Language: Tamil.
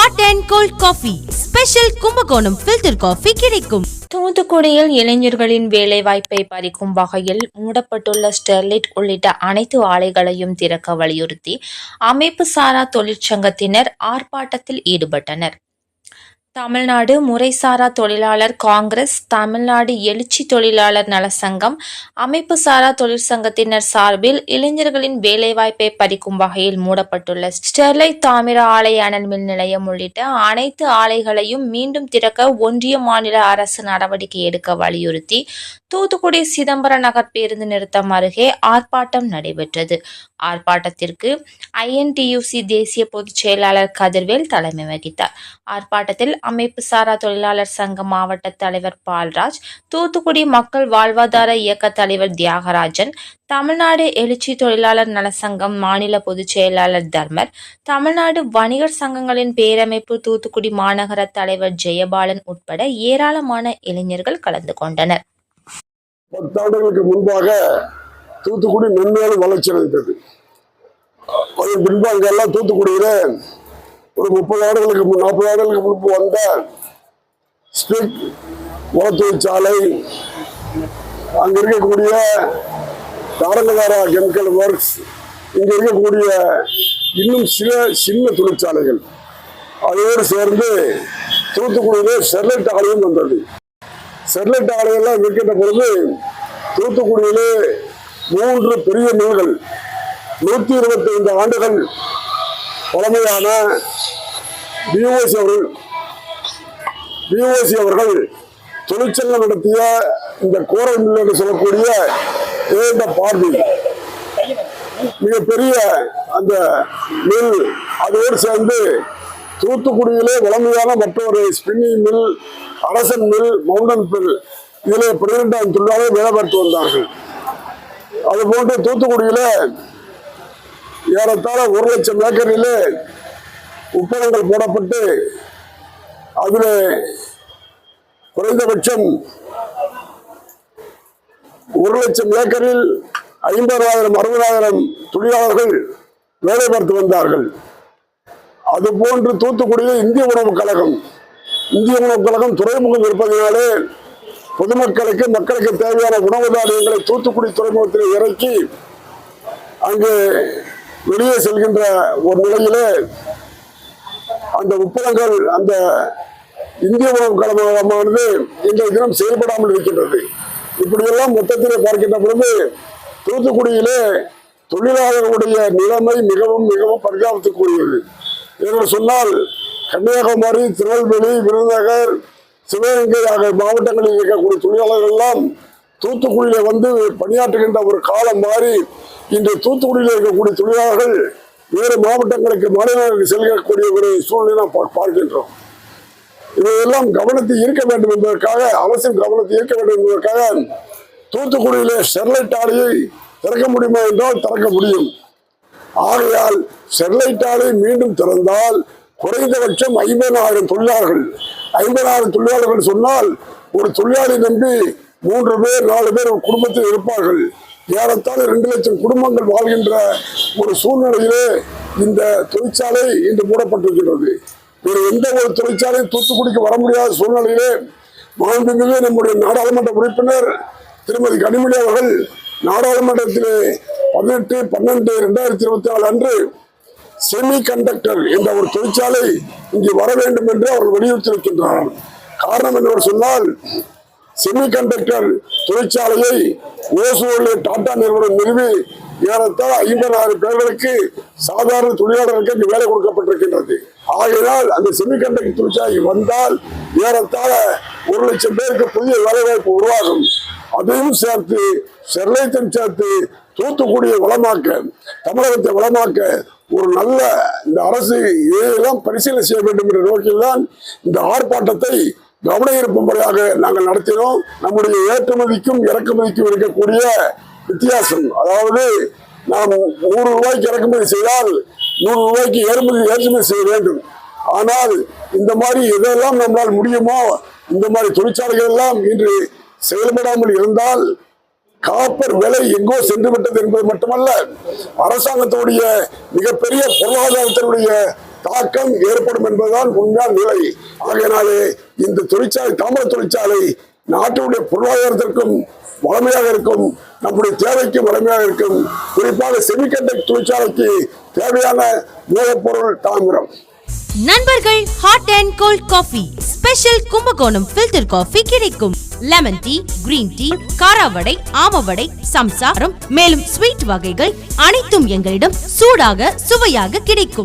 Hot and cold coffee special Kumbakonam filter coffee கிடைக்கும். தூத்துக்குடியில் இளைஞர்களின் வேலைவாய்ப்பை பறிக்கும் வகையில் மூடப்பட்டுள்ள ஸ்டெர்லைட் உள்ளிட்ட அனைத்து ஆலைகளையும் திறக்க வலியுறுத்தி அமைப்பு சாரா தொழிற்சங்கத்தினர் ஆர்ப்பாட்டத்தில் ஈடுபட்டனர். தமிழ்நாடு முறைசாரா தொழிலாளர் காங்கிரஸ், தமிழ்நாடு எழுச்சி தொழிலாளர் நலசங்கம், அமைப்பு சாரா தொழிற்சங்கத்தினர் சார்பில் இளைஞர்களின் வேலைவாய்ப்பை பறிக்கும் வகையில் மூடப்பட்டுள்ள ஸ்டெர்லைட் தாமிர ஆலை அனல் மின் நிலையம் உள்ளிட்ட அனைத்து ஆலைகளையும் மீண்டும் திறக்க ஒன்றிய மாநில அரசு நடவடிக்கை எடுக்க வலியுறுத்தி தூத்துக்குடி சிதம்பரம் நகர் பேருந்து நிறுத்தம் அருகே ஆர்ப்பாட்டம் நடைபெற்றது. ஆர்ப்பாட்டத்திற்கு INTUC தேசிய பொதுச் செயலாளர் கதிர்வேல் தலைமை வகித்தார். ஆர்ப்பாட்டத்தில் அமைப்பு சாரா தொழிலாளர் சங்க மாவட்ட தலைவர் பால்ராஜ், தூத்துக்குடி மக்கள் வாழ்வாதார இயக்க தலைவர் தியாகராஜன், தமிழ்நாடு எழுச்சி தொழிலாளர் நலசங்கம் மாநில பொதுச் செயலாளர் தர்மர், தமிழ்நாடு வணிகர் சங்கங்களின் பேரமைப்பு தூத்துக்குடி மாநகர தலைவர் ஜெயபாலன் உட்பட ஏராளமான இளைஞர்கள் கலந்து கொண்டனர். 10 ஆண்டுகளுக்கு முன்பாக தூத்துக்குடி மென்மேலும் வளர்ச்சி அடைந்தது. அதன் பின்பு அங்கெல்லாம் தூத்துக்குடியில ஒரு 30 ஆண்டுகளுக்கு 40 ஆண்டுகளுக்கு முன்பு வந்த ஸ்பிக் உரத்தொழிற்சாலை, அங்க இருக்கக்கூடிய தாரங்கதாரா கெமிக்கல் ஒர்க்ஸ், இங்க இருக்கக்கூடிய இன்னும் சில சின்ன தொழிற்சாலைகள், அதோடு சேர்ந்து தூத்துக்குடியிலே ஸ்டெர்லைட் ஆலையும் வந்தது. ஸ்டெர்லைட் ஆலையெல்லாம் இருக்கின்ற பொழுது தூத்துக்குடியிலே 3 பெரிய மில்கள் 125 ஆண்டுகள் பழமையான BOC அவர்கள் தொழிற்சங்கம் நடத்திய இந்த கோரை மில் என்று சொல்லக்கூடிய பார்வை மிகப்பெரிய அந்த மில், அதோடு சேர்ந்து தூத்துக்குடியிலே வளமையான மற்றொரு ஸ்பின்னிங் மில், அரசன் மில், மவுண்டன் மில், இதிலே 12ஆம் தொழிலாளர்கள் வேலை பார்த்து வந்தார்கள். அதுபோன்று தூத்துக்குடியில ஏறத்தாழ 1 லட்சம் ஏக்கரிலே உப்பளங்கள் போடப்பட்டு அதில் குறைந்தபட்சம் 1 லட்சம் ஏக்கரில் 50,000 60,000 தொழிலாளர்கள் வேலை பார்த்து வந்தார்கள். அதுபோன்று தூத்துக்குடியில் இந்திய உணவுக் கழகம் துறைமுகம் இருப்பதனாலே பொதுமக்களுக்கு மக்களுக்கு தேவையான உணவு தானியங்களை தூத்துக்குடி துறைமுகத்தில் இறக்கி அங்கு வெளியே செல்கின்ற ஒரு நிலையிலே அந்த உப்பளங்கள், அந்த இந்திய உணவு கழகமானது இன்றைய தினம் செயல்படாமல் இருக்கின்றது. இப்படியெல்லாம் மொத்தத்திலே பார்க்கின்ற பொழுது தூத்துக்குடியிலே தொழிலாளர்களுடைய நிலைமை மிகவும் மிகவும் பரிதாபத்துக்குரியது என்று சொன்னால், கன்னியாகுமரி, திருநெல்வேலி, விருதுநகர், சிவகங்கை ஆகிய மாவட்டங்களில் இருக்கக்கூடிய தொழிலாளர்கள் எல்லாம் தூத்துக்குடியில வந்து பணியாற்றுகின்ற ஒரு காலம் மாறி இன்று தூத்துக்குடியில் இருக்கக்கூடிய தொழிலாளர்கள் வேறு மாவட்டங்களுக்கு, மாநிலங்களுக்கு செல்லக்கூடிய ஒரு சூழ்நிலை நாம் பார்க்கின்றோம். இதையெல்லாம் கவனத்தை ஈர்க்க வேண்டும் என்பதற்காக, அவசியம் கவனத்தை ஈர்க்க வேண்டும் என்பதற்காக தூத்துக்குடியிலே ஸ்டெர்லைட் ஆலையை திறக்க முடியுமா என்றால் திறக்க முடியும். ஆகையால் ஸ்டெர்லைட் ஆலை மீண்டும் திறந்தால் குறைந்தபட்சம் 50,000 தொழிலாளர்கள், 50,000 தொழிலாளர்கள் சொன்னால் ஒரு தொழிலாளி நம்பி 3 பேர் 4 பேர் ஒரு குடும்பத்தில் இருப்பார்கள். ஏறத்தாழ 2 லட்சம் குடும்பங்கள் வாழ்கின்ற ஒரு சூழ்நிலையிலே இந்த தொழிற்சாலை இன்று மூடப்பட்டிருக்கிறது. வேறு எந்த ஒரு தொழிற்சாலையும் தூத்துக்குடிக்கு வர முடியாத சூழ்நிலையிலே மாண்புமிகு நம்முடைய நாடாளுமன்ற உறுப்பினர் திருமதி கனிமொழி அவர்கள் நாடாளுமன்றத்திலே 18/12/2024 அன்று செமி கண்டக்டர் என்ற ஒரு தொழிற்சாலை இங்கு வர வேண்டும் என்று அவர்கள் வலியுறுத்தியிருக்கின்றார்கள். காரணம் என்னவென்று சொன்னால், செமி கண்டக்டர் தொழிற்சாலையை ஓசூரிலே டாடா நிறுவனம் நிறுவி ஏறத்தாழ 50,000 பேர்களுக்கு, சாதாரண தொழிலாளர்களுக்கு இங்கு வேலை கொடுக்கப்பட்டிருக்கின்றது. ஆகையினால் அந்த செமி கண்டக்டர் தொழிற்சாலை வந்தால் ஏறத்தாழ 1 லட்சம் பேருக்கு புதிய வேலைவாய்ப்பு உருவாகும். அதையும் சேர்த்து ஸ்டெர்லைட்டையும் சேர்த்து தூத்துக்குடியை வளமாக்க, தமிழகத்தை வளமாக்க ஒரு நல்ல இந்த அரசு இதையெல்லாம் பரிசீலனை செய்ய வேண்டும் என்ற நோக்கில் தான் இந்த ஆர்ப்பாட்டத்தை கவன ஈர்ப்பு முறையாக நாங்கள் நடத்தினோம். நம்முடைய ஏற்றுமதிக்கும் இறக்குமதிக்கும் இருக்கக்கூடிய வித்தியாசம், அதாவது நாம் 100 ரூபாய்க்கு இறக்குமதி செய்தால் 100 ரூபாய்க்கு ஏற்றுமதி செய்ய வேண்டும். ஆனால் இந்த மாதிரி எதெல்லாம் நம்மளால் முடியுமோ இந்த மாதிரி தொழிற்சாலைகள் எல்லாம் இன்று செயல்படாமல் இருந்தால் காப்பர் விலை எங்கோ சென்று விட்டது என்பது மட்டுமல்ல, அரசாங்கத்துடைய மிகப்பெரிய பொருளாதாரத்தினுடைய தாக்கம் ஏற்படும் என்பதுதான் உண்மையான நிலை. ஆகையினாலே இந்த தொழிற்சாலை, தாமிர தொழிற்சாலை நாட்டுடைய பொருளாதாரத்திற்கும் வளமையாக இருக்கும், நம்முடைய தேவைக்கும் வளமையாக இருக்கும். குறிப்பாக செமிகண்டக்டர் தொழிற்சாலைக்கு தேவையான மூலப்பொருள் தாமிரம். நண்பர்கள், hot and cold coffee special Kumbakonam filter coffee கிடைக்கும். லெமன் டீ, கிரீன் டீ, காராவடை, ஆமவடை, சம்சாரம், மேலும் ஸ்வீட் வகைகள் அனைத்தும் எங்களிடம் சூடாக சுவையாக கிடைக்கும்.